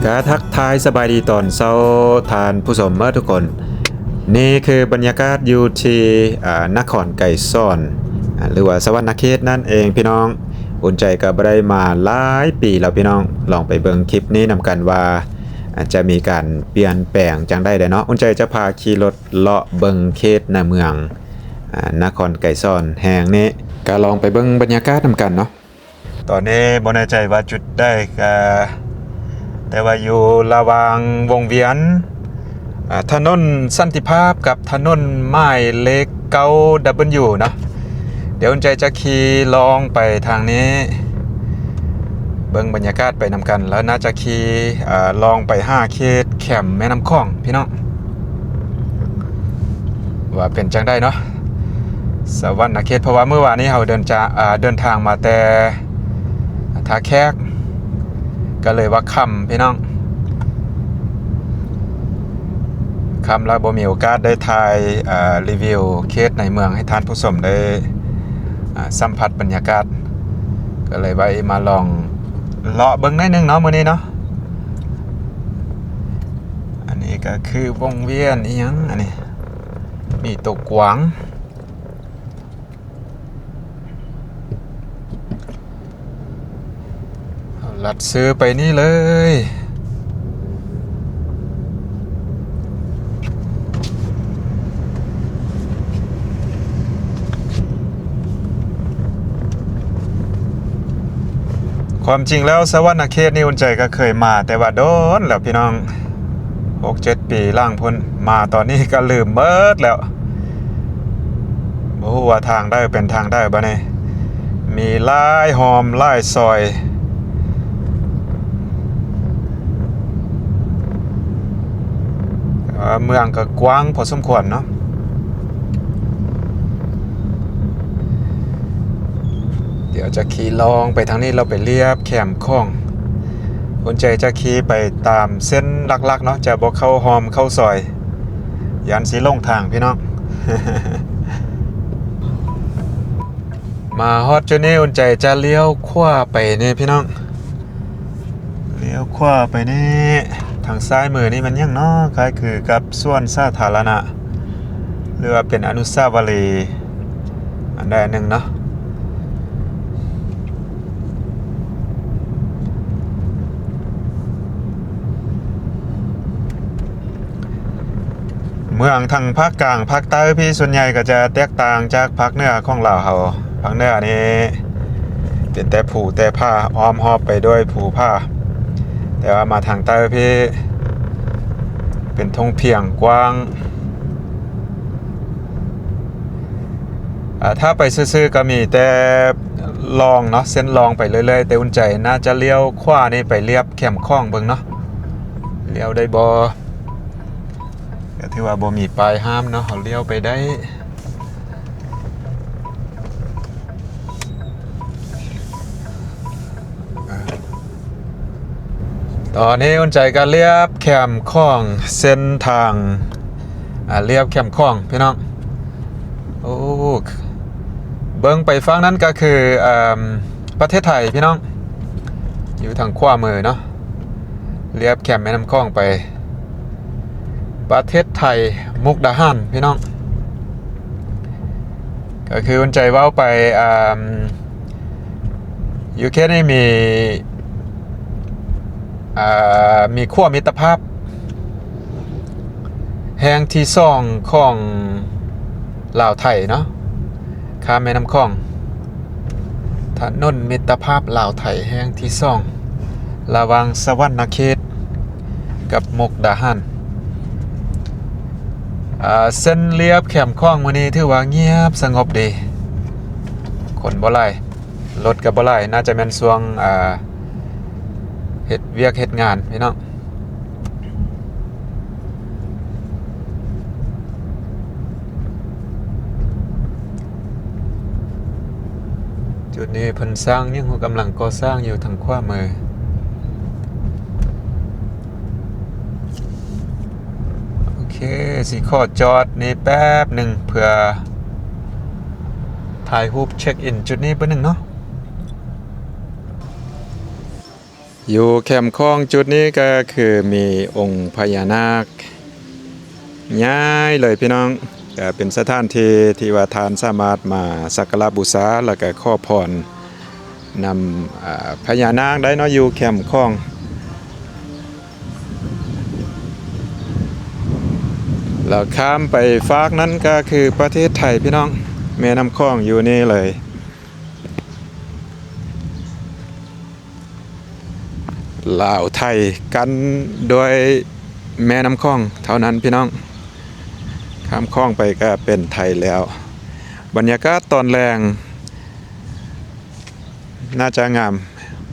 กาทักทายสบายดีตอนเช้าทานผู้ชมทุกคนนี่คือบรรยากาศอยู่ที่นครไก่ซ่อนหรือว่าสวรรณเขตนั่นเองพี่น้องอุ่นใจก็บ่ได้มาหลายปีแล้วพี่น้องลองไปเบิ่งคลิปนี้นำกันว่าจะมีการเปลี่ยนแปลงจังได้เนาะอุ่นใจจะพาขี่รถเลาะเบิ่งเขตในเมืองนครไก่ซ่อนแห่งนี้ก็ลองไปเบิ่งบรรยากาศนำกันเนาะตอนนี้บ่แน่ใจว่าจุดได้ก็แต่ว่าอยู่ระหว่างวงเวียนถนนสันติภาพกับถนนไม้เล็กเก้า W เนาะเดี๋ยวใจจะขี่ลองไปทางนี้เบิ่งบรรยากาศไปนำกันแล้วน่าจะขี่ลองไป5เขตแคมป์แม่น้ำคลองพี่น้องว่าเป็นจังได้เนาะสวรรณเขตเพราะว่าเมื่อวานนี้เราเดินทางมาแต่ท่าแขกก็เลยว่าค่ำพี่น้องค่ำแล้วบ่มีโอกาสได้ถ่ายรีวิวเขตในเมืองให้ท่านผู้ชมได้สัมผัสบรรยากาศก็เลยว่ามาลองเลาะเบิ่งได้นึงเนาะมื้อนี้เนาะอันนี้ก็คือวงเวียนอีหยังอันนี้มีตกกวางลัดซื้อไปนี่เลยความจริงแล้วสวรรณเขตนี่อุ่นใจก็เคยมาแต่ว่าโดนแล้วพี่น้อง 6-7 ปีล่างพ้นมาตอนนี้ก็ลืมเบิดแล้วบ่ฮู้ว่าทางได้เป็นทางได้บ่เนี่ยมีหลายหอมหลายซอยเมืองก็กว้างพอสมควรเนาะเดี๋ยวจะขี่ลองไปทางนี้เราไปเลียบแคมป์คลองคนใจจะขี่ไปตามเส้นหลักๆเนาะจะบ่เข้าหอมเข้าซอยยันสีลงทางพี่น้อง มาฮอดจุดนี้อุ่นใจจะเลี้ยวขวาไปนี่พี่น้องเลี้ยวขวาไปนี่ทางซ้ายมือนี่มันยังเนาะคล้ายคือกับสวนสาธารณะหรือว่าเป็นอนุสาวรีย์อันใดหนึ่งเนาะเมืองทางภาคกลางภาคใต้พี่ส่วนใหญ่ก็จะแตกต่างจากภาคเหนือของเราเขาภาคเหนือนี่เป็นแต่ผูแต่ผ้าอ้อมหอบไปด้วยผูผ้าแต่ว่ามาทางใต้พี่เป็นทงเพียงกว้างถ้าไปซื่อๆก็มีแต่ลองเนาะเส้นลองไปเรื่อยๆแต่อุ่นใจน่าจะเลี้ยวขวานี่ไปเรียบแคมป์คลองเบิ่งเนาะเลี้ยวได้บ่ก็ถือว่าบ่มีป้ายห้ามเนาะเขาเลี้ยวไปได้ตอนนี้อุ่นใจก็เรียบแคมป์คลองเส้นทางเรียบแคมป์คลองพี่น้องโอ้เบิ่งไปฝั่งนั้นก็คือประเทศไทยพี่น้องอยู่ทางขวามือเนาะเรียบแคมป์แม่น้ำคลองไปประเทศไทยมุกดาหารพี่น้องก็คืออุ่นใจว่าไปอยู่แค่นี้มีขั้วมิตรภาพแห่งที่ซ่องของลาวไทยเนาะข้ามแม่น้ำคลองถนนมิตรภาพลาวไทยแห่งที่ซ่องระหว่างสวรรณเขตกับมุกดาหารเส้นเลียบแคมป์คลองมื้อนี้ถือว่าเงียบสงบดีคนบ่หลายรถก็บ่หลายน่าจะแม่นช่วงเฮ็ดเวียกเฮ็ดงานพี่น้องจุดนี้เพิ่นสร้างยังกำลังก่อสร้างอยู่ทางขวามือโอเคสิขอจอดนี่แป๊บหนึ่งเพื่อถ่ายรูปเช็คอินจุดนี้แป๊บนึงเนาะ อยู่แคมป์คลองจุดนี้ก็คือมีองค์พญานาคย้ายเลยพี่น้องก็เป็นสถานที่ที่ว่าทานสามารถมาสักการะบูชาแล้วก็ขอพรนำพญานาคได้เนาะอยู่แคมป์คลองแล้วข้ามไปฟากนั้นก็คือประเทศไทยพี่น้องแม่น้ำคลองอยู่นี่เลยลาวไทยกันโดยแม่น้ำคลองเท่านั้นพี่น้องข้ามคลองไปก็เป็นไทยแล้วบรรยากาศตอนแรงน่าจะงาม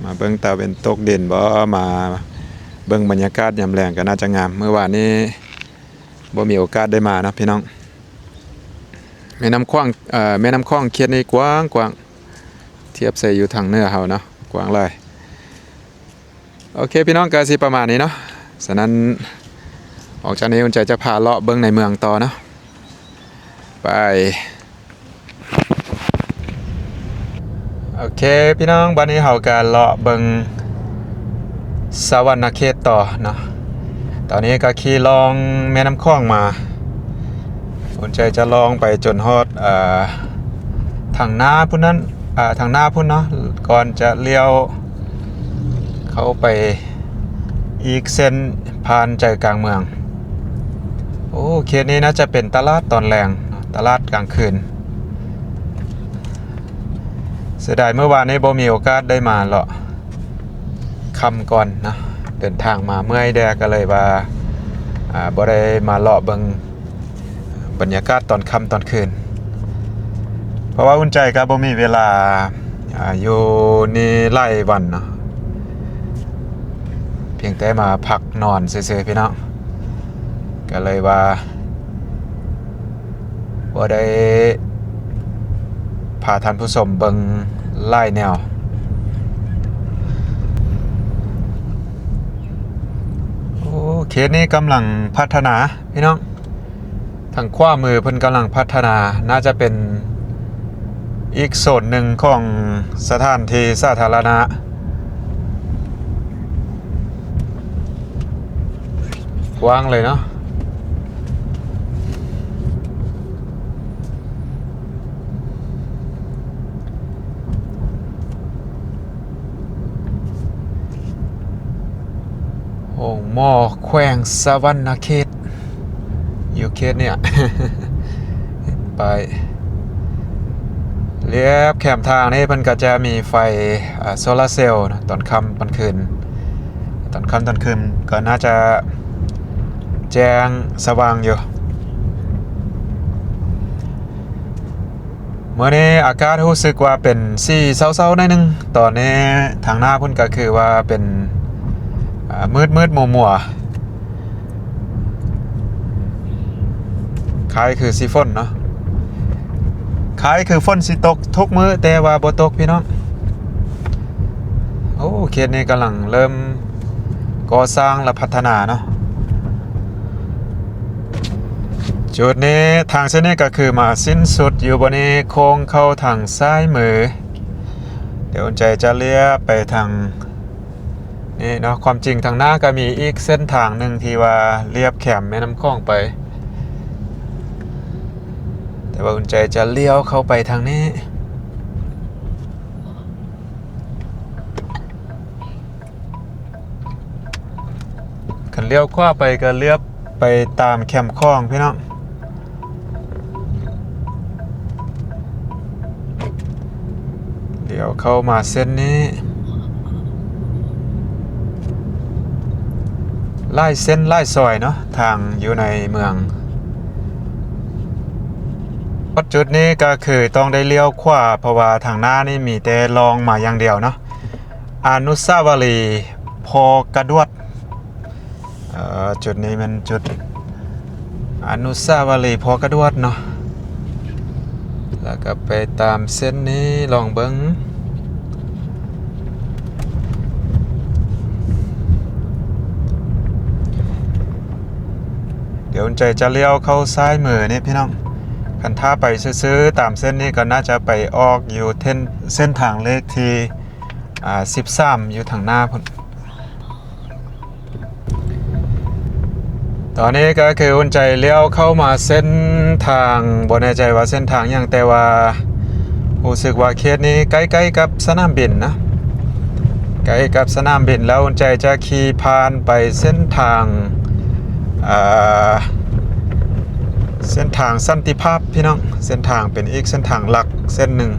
มาเบิ่งตะวันตกดินบ่มาเบิ่งบรรยากาศยามแรงก็น่าจะงามเมื่อวานนี้บ่มีโอกาสได้มานะพี่น้องแม่น้ำคลองแม่น้ำคลองเขตนี้กว้างกว้างเทียบใส่อยู่ทางเหนือเฮาเนาะกว้างหลายโอเคพี่น้องก็สิประมาณนี้เนาะฉะนั้นออกจากนี้อุ่นใจจะพาเลาะเบิ่งในเมืองต่อเนาะไปโอเคพี่น้องบัดนี้เฮาก็เลาะเบิ่งสวรรณเขตต่อเนาะตอนนี้ก็ขี่ลองแม่น้ำคลองมาอุ่นใจจะลองไปจนฮอดทางหน้าพุ่นนั้นทางหน้าพุ่นเนาะก่อนจะเลี้ยวเข้าไปอีกเส้นผ่านใจกลางเมืองโอ้เขตนี้น่าจะเป็นตลาดตอนแรงตลาดกลางคืนเสียดายเมื่อวานนี้บ่มีโอกาสได้มาเลาะค่ำก่อนนะเดินทางมาเมื่อยแดก็เลยว่าบ่ได้มาเลาะเบิ่งบรรยากาศตอนค่ำตอนคืนเพราะว่าอุ่นใจก็บ่มีเวลาอยู่นี่หลายวันเนาะเพียงแต่มาพักนอนซื่อๆพี่น้องก็เลยว่าบ่ได้พาท่านผู้ชมเบิ่งหลายแนวโอ้เขตนี้กำลังพัฒนาพี่น้องทางขวามือเพิ่นกำลังพัฒนาน่าจะเป็นอีกโซนหนึ่งของสถานที่สาธารณะกว้างเลยเนาะโอ่งหม้อแขวงสวรรณเขตอยู่เขตเนี่ย ไปเรียบแคมทางนี่มันก็จะมีไฟโซลาร์เซลล์นะตอนค่ำตอนคืนตอนค่ำตอนคืนก็น่าจะแจ้งสว่างอยู่เมื่อนี้อากาศรู้สึกว่าเป็นสีเศร้าๆหน่อยนึงตอนนี้ทางหน้าพุ่นก็คือว่าเป็นมืดมัวคล้ายคือสีฝนเนาะคล้ายคือฝนสิตกทุกมื้อแต่ว่าบ่ตกพี่น้องโอ้เขตนี้กำลังเริ่มก่อสร้างและพัฒนาเนาะจุดนี้ทางเส้นนี้ก็คือมาสิ้นสุดอยู่บนนี้โค้งเข้าทางซ้ายมือเดี๋ยวใจจะเลี้ยวไปทางนี่เนาะความจริงทางหน้าก็มีอีกเส้นทางหนึ่งที่ว่าเลียบแคมแม่น้ำคลองไปแต่ว่าอุ่นใจจะเลี้ยวเข้าไปทางนี้คันเลี้ยวขวาไปก็เลี้ยวไปตามแคมคลองพี่น้องเลี้ยวเข้ามาเส้นนี้ไล่เส้นไล่ซอยเนาะทางอยู่ในเมืองจุดนี้ก็คือต้องได้เลี้ยวขวาเพราะว่าทางหน้านี่มีแต่ลองมาอย่างเดียวเนาะอนุสาวรีย์พอกระดวดจุดนี้มันจุดอนุสาวรีย์พอกระดวดเนาะแล้วก็ไปตามเส้นนี้ลองเบิ้งเดี๋ยวใจจะเลี้ยวเข้าซ้ายมือนี่พี่น้องคันท่าไปซื้อๆตามเส้นนี้ก็น่าจะไปออกอยู่เส้นทางเลขที่13อยู่ทางหน้าพุ่น ตอนนี้ก็คืออุ่นใจเลี้ยวเข้ามาเส้นทางบ่แน่ใจว่าเส้นทางยังแต่ว่ารู้สึกว่าเขตนี้ใกล้ๆกับสนามบินนะใกล้กับสนามบินแล้วอุ่นใจจะขี่ผ่านไปเส้นทางเส้นทางสันติภาพพี่น้องเส้นทางเป็นอีกเส้นทางหลักเส้นหนึ่ง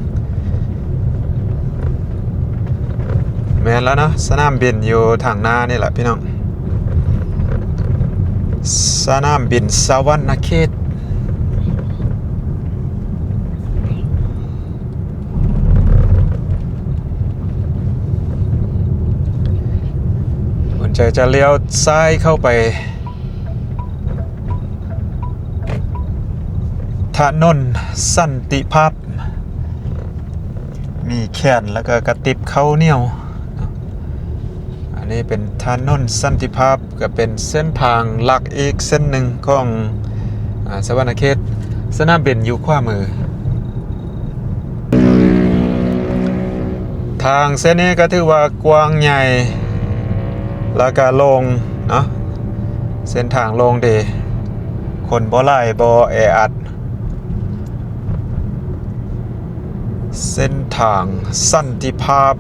แม่นแล้วนะสนามบินอยู่ทางหน้านี่แหละพี่น้องสนามบินสวรรณเขตอุ่นใจจะเลี้ยวซ้ายเข้าไปถนนสันติภาพมีแขนแล้วก็กระติบข้าวเหนียวอันนี้เป็นถนนสันติภาพก็เป็นเส้นทางหลักอีกเส้นหนึ่งของสวรรณเขตสนามบินอยู่ขวามือทางเส้นนี้ก็ถือว่ากว้างใหญ่แล้วก็โล่งเนาะเส้นทางโล่งดีคนบ่หลายบ่แออัดเส้นทางสันติภาพ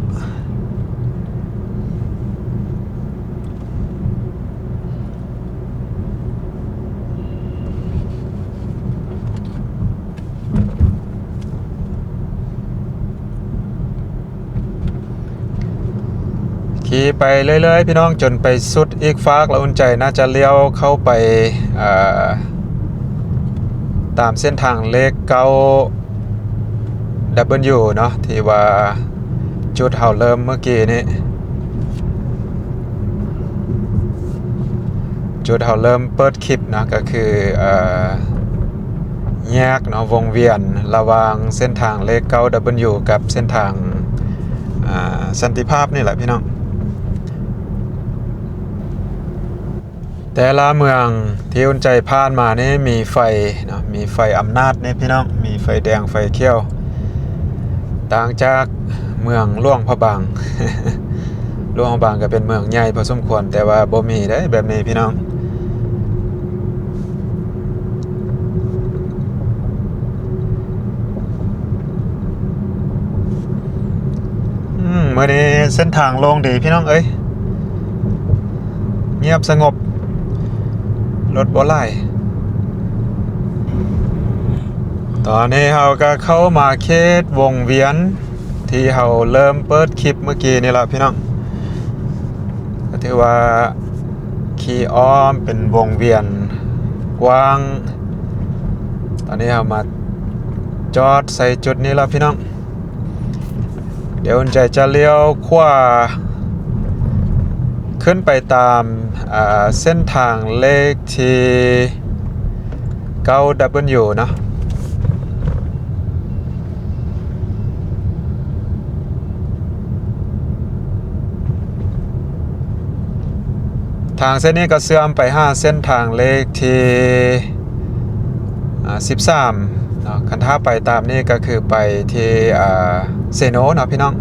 ขี่ไปเรื่อยๆพี่น้องจนไปสุดอีกฟากแล้วอุ่นใจน่าจะเลี้ยวเข้าไปตามเส้นทางเลข9W เนาะที่ว่าจุดเฮาเริ่มเมื่อกี้นี้จุดเฮาเริ่มเปิดคลิปนะก็คือแยกเนาะวงเวียนระหว่างเส้นทางเลข9W กับเส้นทางสันติภาพนี่แหละพี่น้องแต่ละเมืองที่อุ่นใจผ่านมานี่มีไฟเนาะมีไฟอำนาจนี่พี่น้องมีไฟแดงไฟเขียวต่างจากเมืองหลวงพระบาง หลวงพระบางก็เป็นเมืองใหญ่พอสมควรแต่ว่าบ่มีได้แบบนี้พี่น้องมื้อนี้เส้นทางโล่งดีพี่น้องเอ้ยเงียบสงบรถบ่หลายตอนนี้เราก็เข้ามาเขตวงเวียนที่เราเริ่มเปิดคลิปเมื่อกี้นี่แหละพี่น้องก็ถือว่าขี่อ้อมเป็นวงเวียนกว้างตอนนี้เรามาจอดใส่จุดนี้แล้วพี่น้องเดี๋ยวใจจะเลี้ยวขวาขึ้นไปตามเส้นทางเลขที่ 9W เนาะทางเส้นนี้ก็เชื่อมไป5เส้นทางเลขที่13เนาะคันถ้าไปตามนี้ก็คือไปที่เซโนเนาะพี่น้อง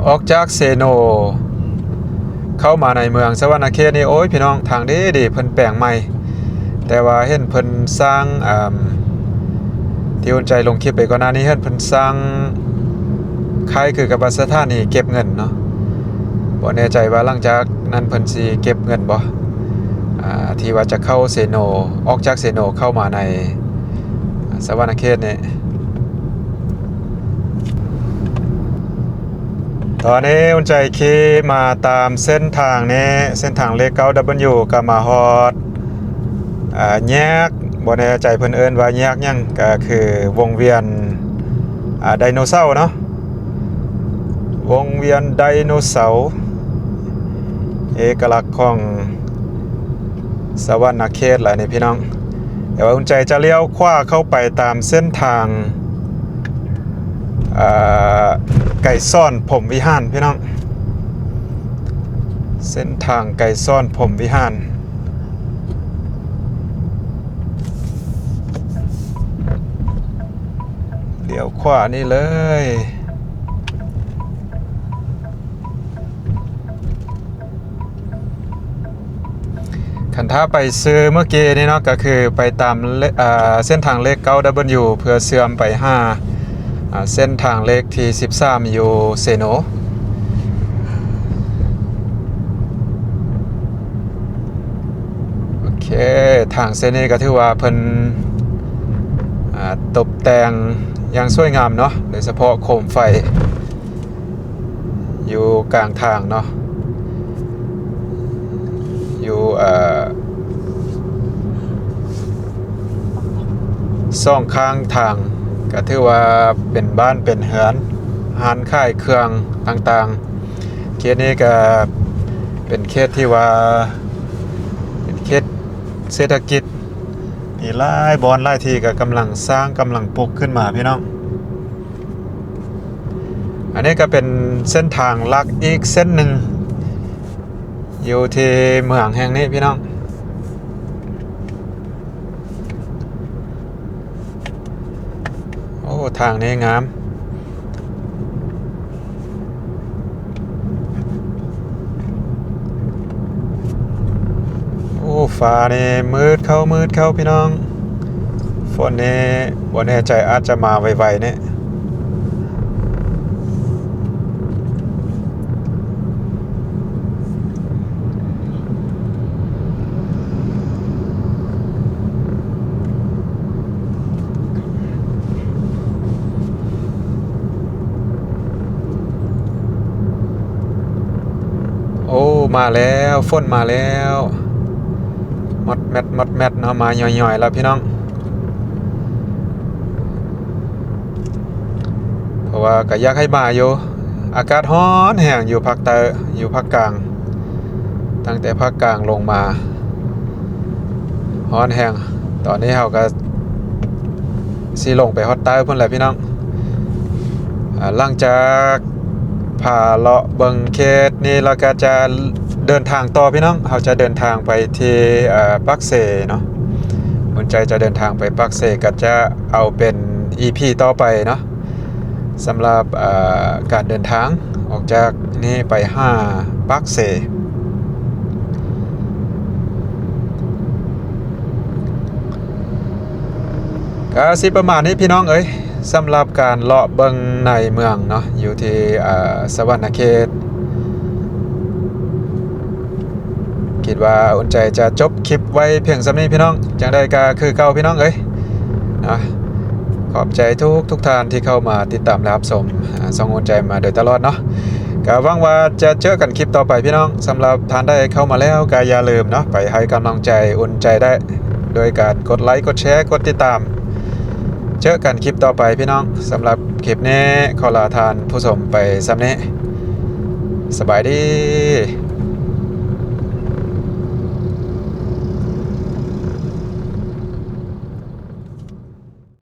ออกจากเซโนเข้ามาในเมืองสวรรณเขตนี่โอ้ยพี่น้องทางดีเพิ่นแปลงใหม่แต่ว่าเห็นเพิ่นสร้างที่อุ่นใจลงคลิปไปก่อนหน้านี้เห็นเพิ่นสร้างคล้ายคือกับสถานีเก็บเงินเนาะบ่แน่ใจว่าหลังจากนั้นเพิ่นสิเก็บเงินบ่ที่ว่าจะเข้าเซโนออกจากเซโนเข้ามาในสวรรณเขตนี่ตอนนี้อุ่นใจขี่มาตามเส้นทางนี้เส้นทางเลข 9W ก็มาฮอดแยกบ่แน่ใจเพิ่นเอิ้นว่าแยกหยังก็คือวงเวียนไดโนเสาร์เนาะวงเวียนไดโนเสาร์เอกลักษณ์ของสวรรณเขตแหละนี่พี่น้องแต่ว่าอุ่นใจจะเลี้ยวขวาเข้าไปตามเส้นทางไก่ซ่อนผมวิหารพี่น้องเส้นทางไก่ซ่อนผมวิหารเลี้ยวขวานี่เลย ถ้าไปซื้อเมื่อกี้นี่เนาะก็คือไปตามเส้นทางเลข 9W เพื่อเชื่อมไปเส้นทางเลขที่13อยู่เซโนโอเคทางเส้นนี้ก็ถือว่าเพิ่นตกแต่งอย่างสวยงามเนาะโดยเฉพาะโคมไฟอยู่กลางทางเนาะอยู่ซ่องข้างทางก็ถือว่าเป็นบ้านเป็นเฮือนร้านขายเครื่องต่างๆเขตนี้ก็เป็นเขตที่ว่าเป็นเขตเศรษฐกิจมีหลายบอนหลายที่ก็กำลังสร้างกำลังปลูกขึ้นมาพี่น้องอันนี้ก็เป็นเส้นทางลักอีกเส้นหนึ่งอยู่ที่เมืองแห่งนี้พี่น้องโอ้ทางนี้งามโอ้ฟ้านี่มืดเข้าพี่น้องฝนนี่บ่แน่ใจอาจจะมาไวๆเนี่ยโอ้มาแล้วฝนมาแล้วมดแมดเนาะมาย่อยๆแล้วพี่น้องเพราะว่าก็อยากให้มาอยู่อากาศร้อนแห้งอยู่ภาคใต้อยู่ภาคกลางตั้งแต่ภาคกลางลงมาร้อนแห้งตอนนี้เราก็สิลงไปฮอดใต้พุ่นแหละพี่น้องหลังจากผ่าเลาะเบิงเขตนี่เราก็จะเดินทางต่อพี่น้องเราจะเดินทางไปที่ปักเซเนาะสนใจจะเดินทางไปปักเซก็จะเอาเป็น EP ต่อไปเนาะสำหรับการเดินทางออกจากนี่ไปปักเซก็สิประมาณนี้พี่น้องเอ้ยสำหรับการเลาะเบิงในเมืองเนาะอยู่ที่สวรรณเขตคิดว่าอุ่นใจจะจบคลิปไว้เพียงส่ำนี้พี่น้องจังได้ก็คือเก่าพี่น้องเอ้ยนะขอบใจทุกท่านที่เข้ามาติดตามรับชมส่งอุ่นใจมาโดยตลอดเนาะก็หวังว่าจะเจอกันคลิปต่อไปพี่น้องสำหรับท่านได้เข้ามาแล้วก็อย่าลืมเนาะไปให้กำลังใจอุ่นใจได้โดยการกดไลค์กดแชร์กดติดตามเจอกันคลิปต่อไปพี่น้องสำหรับคลิปนี้ขอลาทานผู้ชมไปซ้ำนี้สบายดี